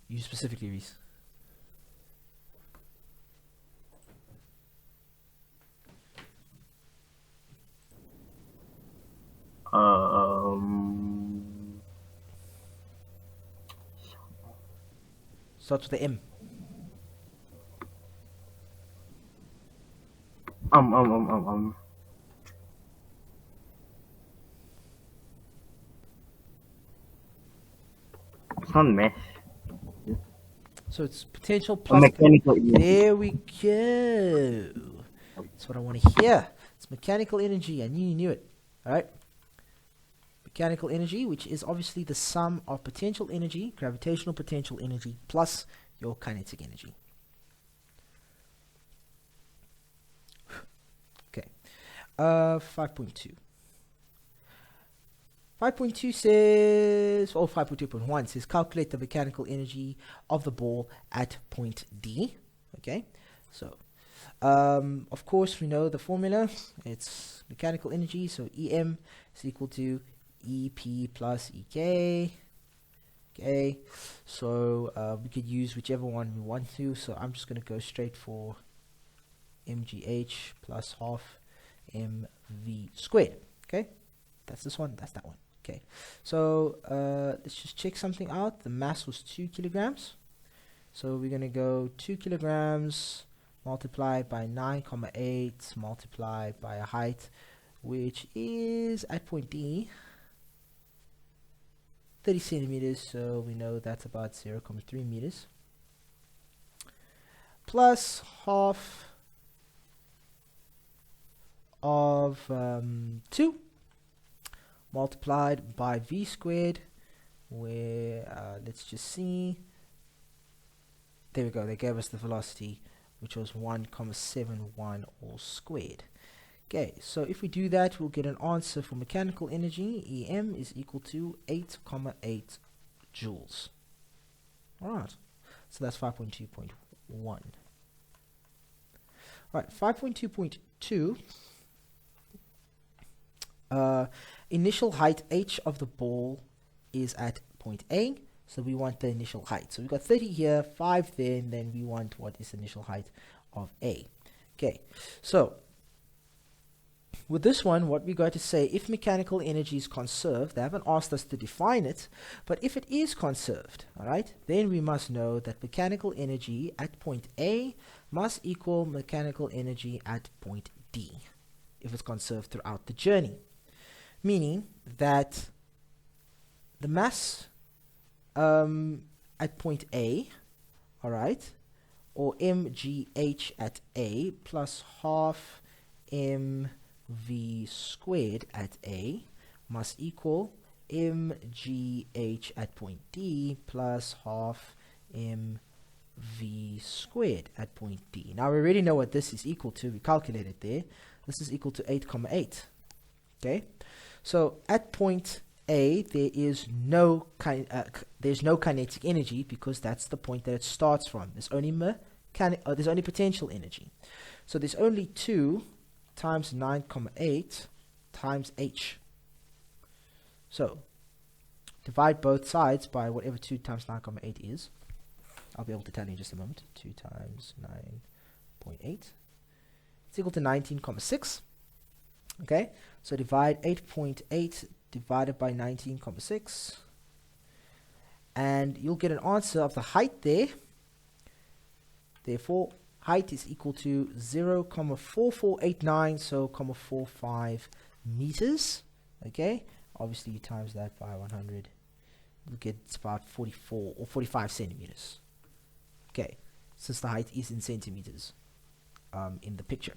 You specifically, Reese. Starts with the M. It's not mesh. So it's potential plus mechanical energy. There we go. That's what I want to hear. It's mechanical energy. I knew you knew it. Alright. Mechanical energy, which is obviously the sum of potential energy, gravitational potential energy, plus your kinetic energy. Okay. 5.2. 5.2 says, 5.2.1 says calculate the mechanical energy of the ball at point D. Okay, so of course we know the formula. It's mechanical energy, so EM is equal to EP plus EK. Okay, so we could use whichever one we want to. So I'm just going to go straight for mgh plus half mv squared. Okay, that's this one, that's that one. Okay, so let's just check something out. The mass was 2 kilograms. So we're going to go 2 kilograms multiplied by 9,8 multiplied by a height, which is at point D, 30 centimeters. So we know that's about 0.3 meters. Plus half of 2 multiplied by v squared, where let's just see, there we go, they gave us the velocity, which was 1,71 all squared. Okay, so if we do that, we'll get an answer for mechanical energy. EM is equal to 8,8 joules. Alright, so that's 5.2.1. Alright, 5.2.2. Initial height h of the ball is at point A, so we want the initial height. So we've got 30 here, 5 there, and then we want what is the initial height of A. Okay, so with this one, what we're going to say, if mechanical energy is conserved, they haven't asked us to define it, but if it is conserved, all right, then we must know that mechanical energy at point A must equal mechanical energy at point D if it's conserved throughout the journey. Meaning that the mass at point A, all right, or mgh at A plus half mv squared at A must equal mgh at point D plus half mv squared at point D. Now we already know what this is equal to. We calculated there. This is equal to 8,8. Okay, so at point A there is no kinetic energy, because that's the point that it starts from. There's only there's only potential energy. So there's only 2 times 9,8 times h. So divide both sides by whatever 2 times 9,8 is. I'll be able to tell you in just a moment. 2 times 9.8. It's equal to 19,6. Okay, so divide 8.8 divided by 19,6, and you'll get an answer of the height there. Therefore, height is equal to 0,4489, so 0,45 meters. Okay, obviously you times that by 100, you'll get it's about 44 or 45 centimeters. Okay, since the height is in centimeters in the picture.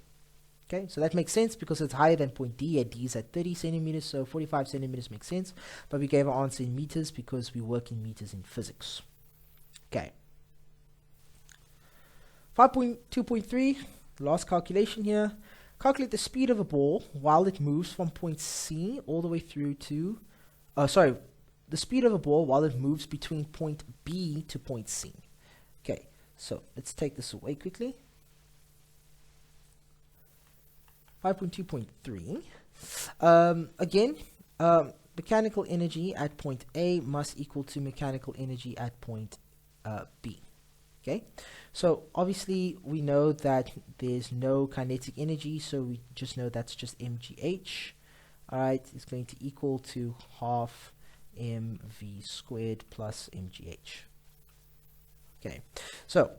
Okay, so that makes sense because it's higher than point D, and D is at 30 centimeters, so 45 centimeters makes sense. But we gave our answer in meters because we work in meters in physics. Okay. 5.2.3, last calculation here. Calculate the speed of a ball while it moves from point C all the way through to, the speed of a ball while it moves between point B to point C. Okay, so let's take this away quickly. 5.2.3. Again, mechanical energy at point A must equal to mechanical energy at point B. Okay, so obviously we know that there's no kinetic energy, so we just know that's just mgh. Alright, it's going to equal to half mv squared plus mgh. Okay, so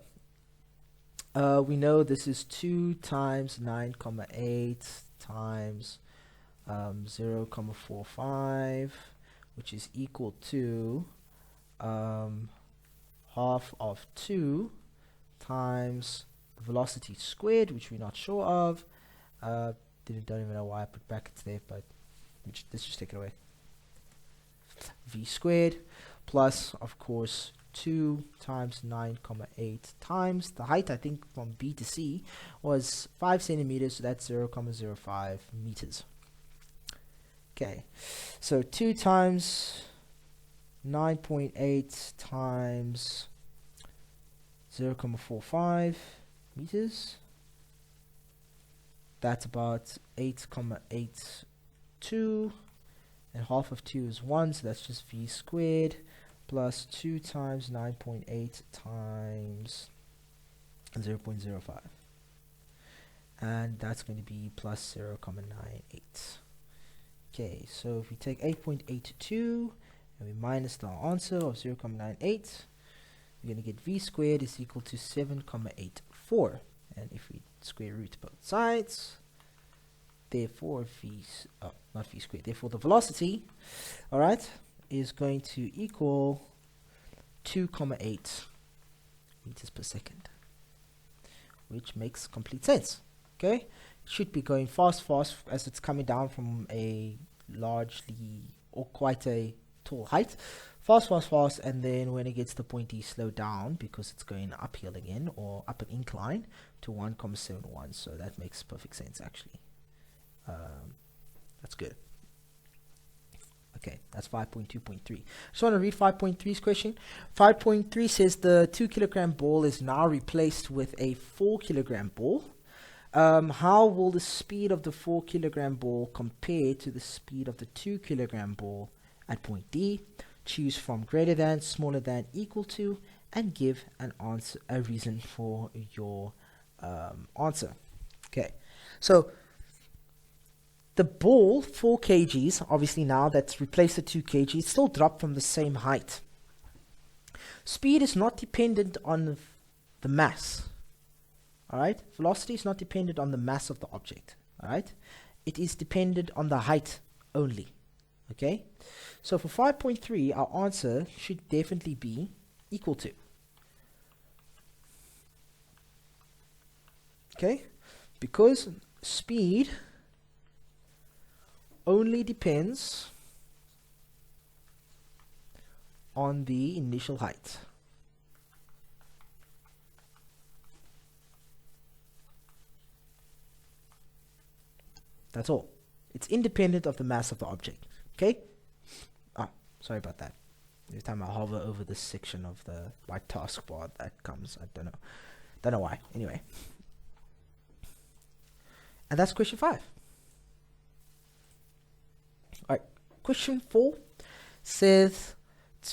we know this is 2 times 9,8 times 0,45, which is equal to half of 2 times the velocity squared, which we're not sure of. Don't even know why I put brackets there, but let's just take it away. V squared plus, of course, 2 times 9,8 times the height, I think from B to C was 5 centimeters, so that's 0,05 meters. Okay, so 2 times 9.8 times 0,45 meters, that's about 8,82, and half of 2 is 1, so that's just V squared plus 2 times 9.8 times 0.05, and that's going to be plus 0,98. Okay, so if we take 8.82 and we minus the answer of 0.98, we're going to get v squared is equal to 7.84. And if we square root both sides, therefore not v squared, therefore the velocity, all right, is going to equal 2.8 meters per second, which makes complete sense. Okay, should be going fast as it's coming down from a largely or quite a tall height. Fast, and then when it gets to point D, slow down because it's going uphill again or up an incline to 1.71. So that makes perfect sense actually. That's good. Okay, that's 5.2.3. Just want to read 5.3's question. 5.3 says the 2 kilogram ball is now replaced with a 4 kilogram ball. How will the speed of the 4 kilogram ball compare to the speed of the 2 kilogram ball at point D? Choose from greater than, smaller than, equal to, and give an answer, a reason for your answer. Okay, so the ball, 4 kgs, obviously now that's replaced the 2 kg, it's still dropped from the same height. Speed is not dependent on the mass. Alright, velocity is not dependent on the mass of the object. Alright, it is dependent on the height only. Okay, so for 5.3, our answer should definitely be equal to. Okay, because speed only depends on the initial height. That's all. It's independent of the mass of the object. Okay? Ah, sorry about that. Every time I hover over this section of my taskbar, that comes. I don't know why. Anyway. And that's question 5. Alright, question 4 says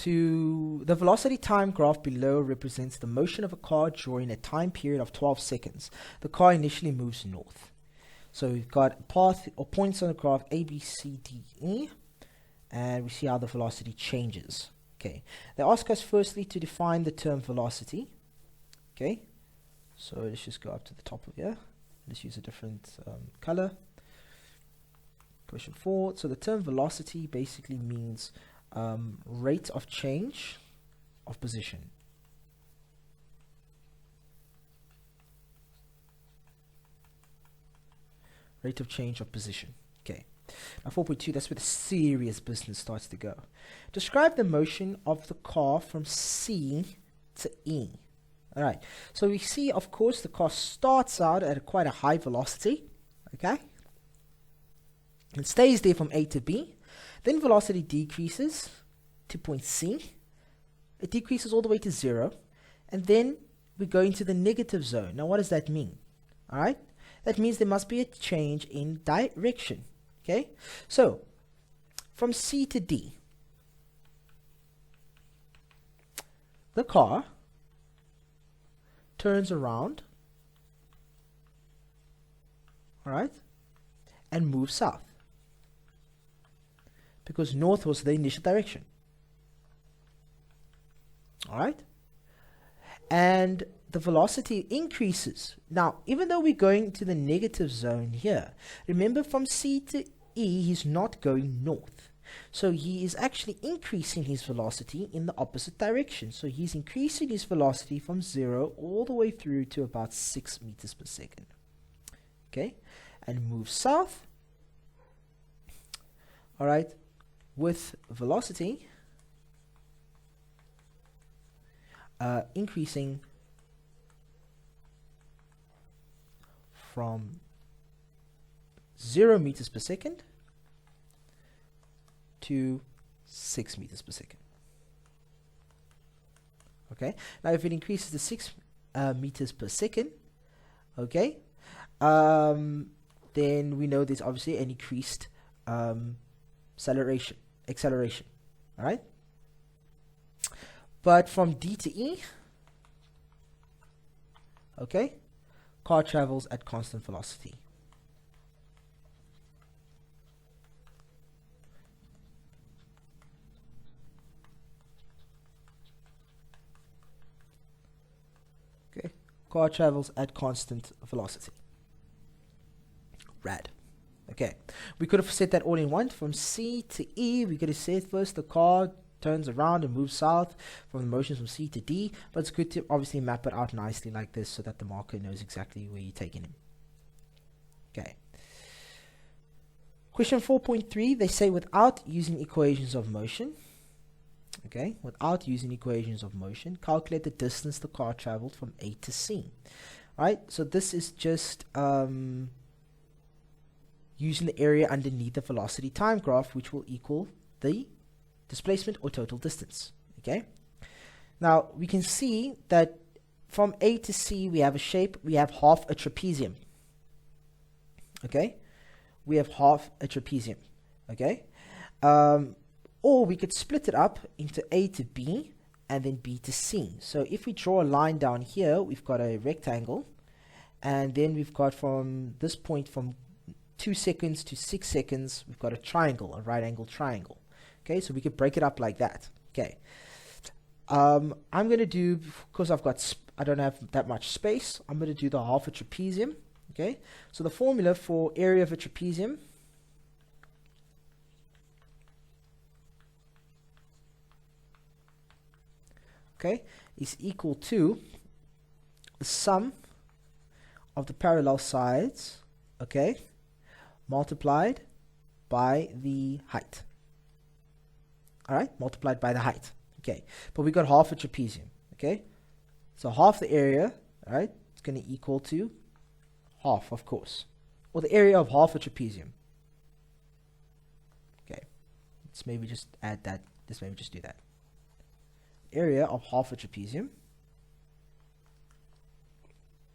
the velocity time graph below represents the motion of a car during a time period of 12 seconds. The car initially moves north. So we've got a path or points on the graph A, B, C, D, E, and we see how the velocity changes. Okay, they ask us firstly to define the term velocity. Okay, so let's just go up to the top of here. Let's use a different color. Question 4. So the term velocity basically means rate of change of position. Rate of change of position. Okay. Now 4.2, that's where the serious business starts to go. Describe the motion of the car from C to E. Alright, so we see, of course, the car starts out at quite a high velocity. Okay. It stays there from A to B. Then velocity decreases to point C. It decreases all the way to 0. And then we go into the negative zone. Now what does that mean? Alright. That means there must be a change in direction. Okay, so from C to D, the car turns around, all right, and moves south because north was the initial direction. All right, and the velocity increases. Now, even though we're going to the negative zone here, remember from C to E, he's not going north. So he is actually increasing his velocity in the opposite direction. So he's increasing his velocity from 0 all the way through to about 6 meters per second. Okay, and moves south. All right, with velocity increasing from 0 meters per second to 6 meters per second. Okay, now if it increases to 6 meters per second, okay, then we know there's obviously an increased acceleration. All right, but from D to E, okay, car travels at constant velocity. car travels at constant velocity. Rad. Okay, we could have set that all in one. From C to E, we could have said first the car turns around and moves south from the motions from C to D, but it's good to obviously map it out nicely like this so that the marker knows exactly where you're taking him. Okay. Question 4.3, they say without using equations of motion, okay, without using equations of motion, calculate the distance the car traveled from A to C. Right, so this is just using the area underneath the velocity time graph, which will equal the displacement or total distance. Okay, now we can see that from A to C we have a shape, we have half a trapezium. Okay, we have half a trapezium. Okay, or we could split it up into A to B and then B to C. So if we draw a line down here, we've got a rectangle, and then we've got from this point from 2 seconds to 6 seconds, we've got a triangle, a right angle triangle. Okay, so we could break it up like that. Okay, I'm going to do, because I don't have that much space, I'm going to do the half a trapezium. Okay, so the formula for area of a trapezium is equal to the sum of the parallel sides, okay, multiplied by the height. All right, multiplied by the height. Okay, but we got half a trapezium. Okay, so half the area, all right, it's going to equal to half, of course, or the area of half a trapezium. Okay, let's maybe just add that. Let's maybe just do that. Area of half a trapezium,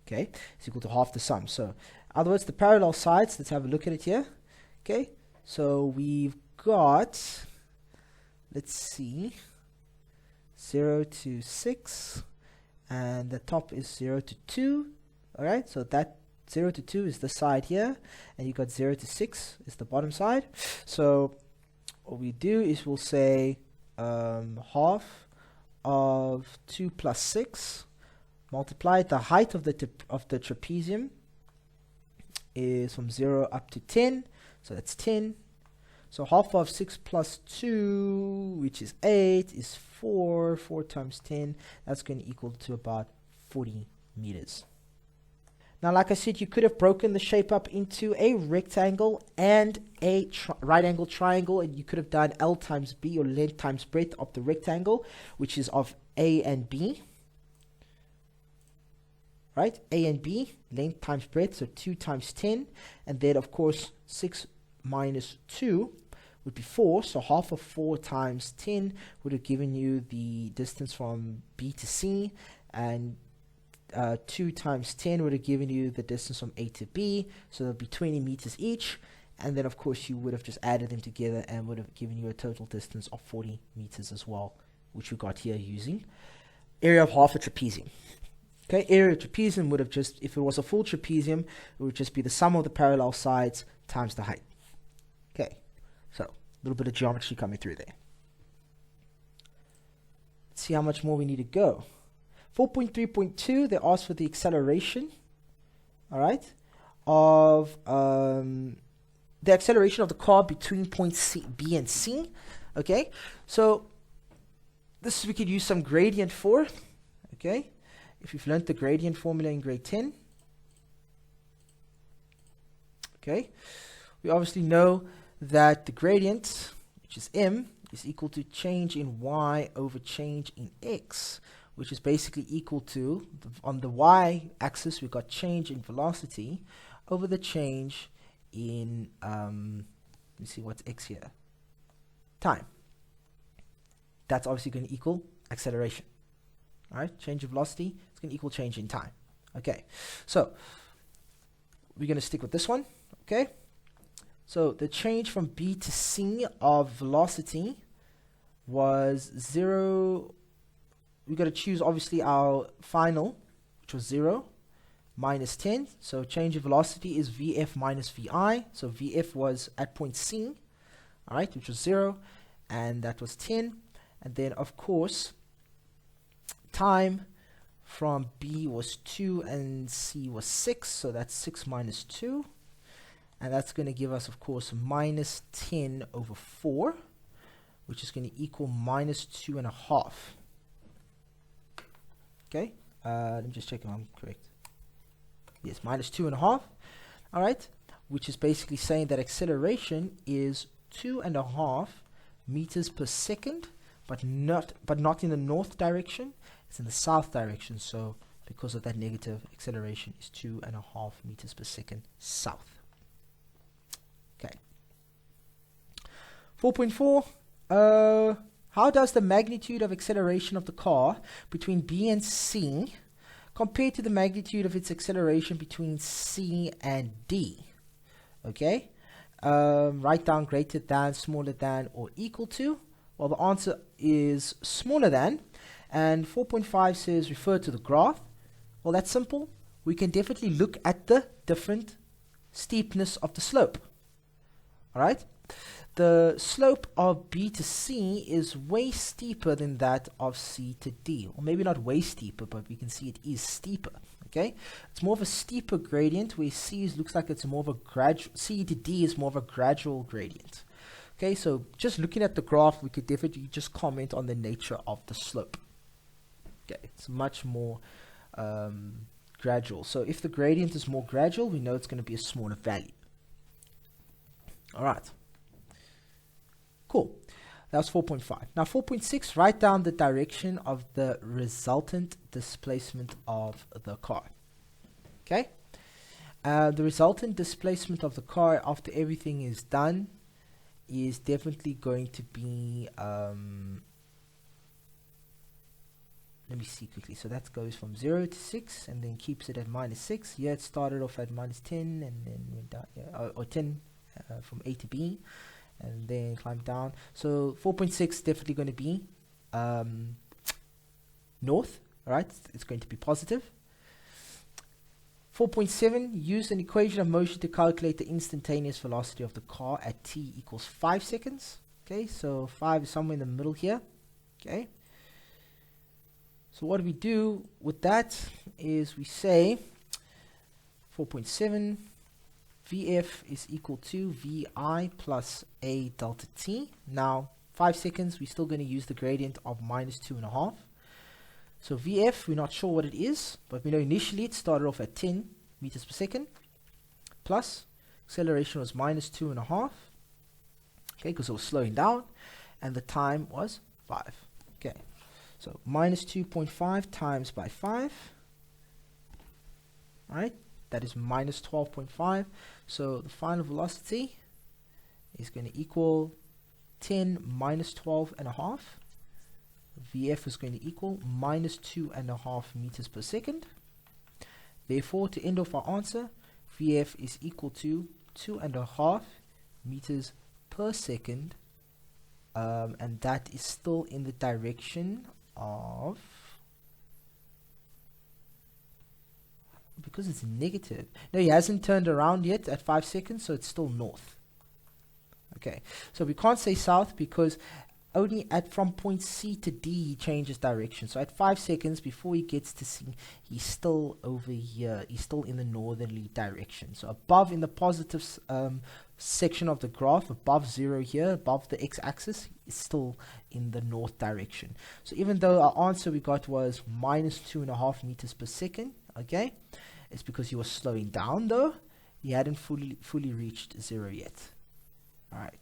okay, is equal to half the sum. So in other words, the parallel sides, let's have a look at it here. Okay, so we've got, let's see, 0 to 6, and the top is 0 to 2. All right, so that 0 to 2 is the side here, and you got 0 to 6 is the bottom side. So what we do is we'll say half of 2 plus 6 multiplied the height of the trapezium is from 0 up to 10, so that's 10. So half of 6 plus 2, which is 8, is 4. 4 times 10, that's going to equal to about 40 meters. Now, like I said, you could have broken the shape up into a rectangle and a right angle triangle, and you could have done L times B, or length times breadth of the rectangle, which is of A and B. Right? A and B, length times breadth, so 2 times 10. And then, of course, 6 minus 2 would be 4. So half of 4 times 10 would have given you the distance from B to C. And 2 times 10 would have given you the distance from A to B, so there'll be 20 meters each, and then of course you would have just added them together and would have given you a total distance of 40 meters as well, which we got here using area of half a trapezium. Okay, area of trapezium would have just, if it was a full trapezium, it would just be the sum of the parallel sides times the height. Okay, so a little bit of geometry coming through there. Let's see how much more we need to go. 4.3.2, they ask for the acceleration, all right, of the acceleration of the car between points B and C. Okay, so this we could use some gradient for. Okay, if you've learned the gradient formula in grade 10. Okay, we obviously know that the gradient, which is m, is equal to change in y over change in x, which is basically equal to, on the y-axis, we've got change in velocity over the change in, let me see, what's x here? Time. That's obviously going to equal acceleration. All right, change of velocity is going to equal change in time. Okay, so we're going to stick with this one. Okay, so the change from B to C of velocity was 0. We've got to choose, obviously, our final, which was 0, minus 10. So change of velocity is Vf minus Vi. So Vf was at point C, all right, which was 0, and that was 10. And then, of course, time from B was 2 and C was 6, so that's 6 minus 2. And that's going to give us, of course, minus 10 over 4, which is going to equal minus 2.5. Okay, let me just check if I'm correct. Yes, minus 2.5. All right, which is basically saying that acceleration is 2.5 meters per second, but not in the north direction. It's in the south direction. So because of that negative, acceleration is 2.5 meters per second south. Okay. 4.4. How does the magnitude of acceleration of the car between B and C compare to the magnitude of its acceleration between C and D? Okay. Write down greater than, smaller than, or equal to. Well, the answer is smaller than. And 4.5 says refer to the graph. Well, that's simple. We can definitely look at the different steepness of the slope. All right, the slope of B to C is way steeper than that of C to D, or maybe not way steeper, but we can see it is steeper. Okay, it's more of a steeper gradient, where C looks like it's more of a gradual. C to D is more of a gradual gradient. Okay, so just looking at the graph, we could definitely just comment on the nature of the slope. Okay, it's much more gradual. So if the gradient is more gradual, we know it's going to be a smaller value. All right. Cool. That was 4.5. Now 4.6, write down the direction of the resultant displacement of the car. Okay. The resultant displacement of the car after everything is done is definitely going to be, let me see quickly. So that goes from 0 to 6 and then keeps it at minus 6. Here it started off at minus 10 and then went down, or 10 from A to B, and then climb down. So 4.6 definitely going to be north. All right, it's going to be positive. 4.7, use an equation of motion to calculate the instantaneous velocity of the car at t equals 5 seconds. Okay, so 5 is somewhere in the middle here. Okay, so what we do with that is we say 4.7 Vf is equal to Vi plus A delta t. Now 5 seconds, we're still going to use the gradient of minus 2.5. So Vf, we're not sure what it is, but we know initially it started off at 10 meters per second, plus acceleration was minus 2.5, okay, because it was slowing down, and the time was 5. Okay, so minus 2.5 times by 5, all right, that is minus 12.5. So the final velocity is going to equal 10 minus 12.5. Vf is going to equal minus 2.5 meters per second. Therefore, to end off our answer, Vf is equal to 2.5 meters per second, and that is still in the direction of, because it's negative. No, he hasn't turned around yet at 5 seconds, so it's still north. Okay, so we can't say south because only at from point C to D he changes direction. So at 5 seconds before he gets to C, he's still over here. He's still in the northerly direction. So above in the positive section of the graph, above 0 here, above the x-axis, is still in the north direction. So even though our answer we got was minus 2.5 meters per second, okay, it's because he was slowing down though. He hadn't fully reached 0 yet. All right.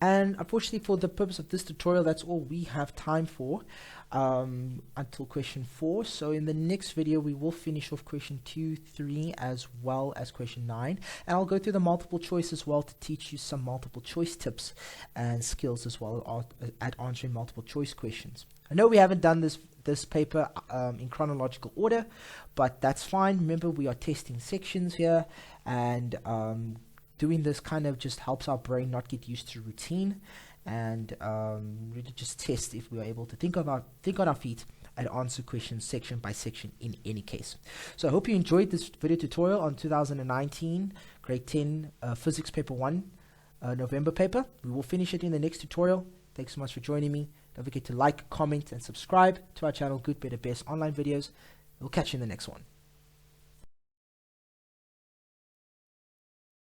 And unfortunately, for the purpose of this tutorial, that's all we have time for until question 4. So in the next video, we will finish off question 2, 3, as well as question 9. And I'll go through the multiple choice as well to teach you some multiple choice tips and skills as well at answering multiple choice questions. I know we haven't done this paper in chronological order, but that's fine. Remember, we are testing sections here, and doing this kind of just helps our brain not get used to routine, and really just test if we are able to think on our feet and answer questions section by section in any case. So I hope you enjoyed this video tutorial on 2019 grade 10 physics paper 1 November paper. We will finish it in the next tutorial. Thanks so much for joining me. Don't forget to like, comment, and subscribe to our channel, Good, Better, Best Online Videos. We'll catch you in the next one.